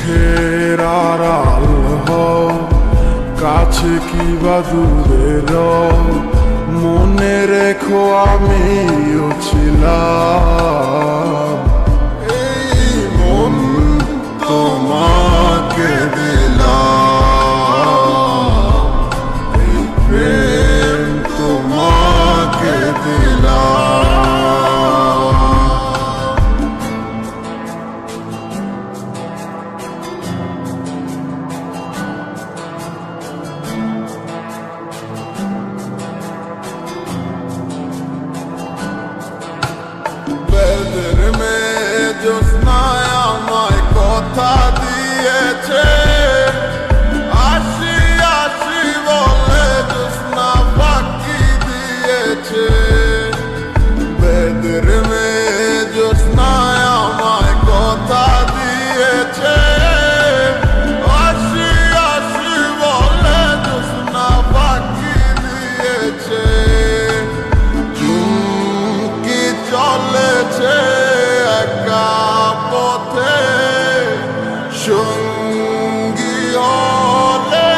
চোখের আড়াল হও, কাছে কি বা দূরের, মনে রেখো আমিও ছিলাম। এই মন তোমাকে দিলাম, এই প্রেম তোমাকে দিলাম। বেদের মেয়ে জ্যোৎস্নায় আমায় কথা দিয়েছে, আসি আসি বলে জ্যোৎস্না ফাঁকি দিয়েছে। বেদের মেয়ে জ্যোৎস্নায় আমায় কথা দিয়েছে, আসি আসি বলে জ্যোৎস্না ফাঁকি দিয়েছে। চুমকি চলেছে একা পথে, সঙ্গী হলে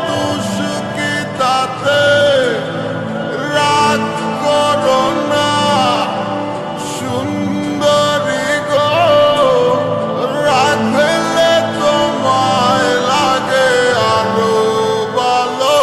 দুষ্কি তাতে। রাগ করো না সুন্দরী গো, রাগ পেলে তোমায় লাগে আরো ভালো।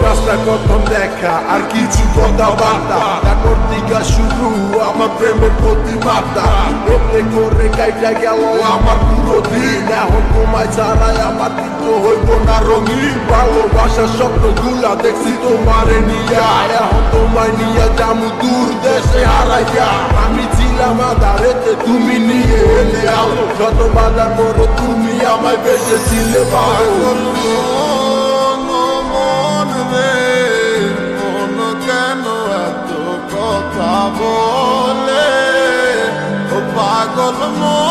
রাস্তা প্রথম দেখা আর কিছু কথাবার্তা, তারপর দিঘা শুরু আমার প্রেমের প্রতিমাতা। এতে করে কাইটা গেল আমার পুরো দিন, এখন তোমায় ছাড়াই আমার কিন্তু হইব না রঙিন। ভালোবাসার স্বপ্নগুলা দেখছি তোমারে নিয়া, এখন তোমায় নিয়ে যামু দূর দেশে হারাইয়া। আমি ছিলাম আধারেতে, তুমি নিয়ে এলে আলো, যত বাধার পরে তুমি আমায় বেঁচেছিলে ভালো। কথা বলে ও পাগল মন।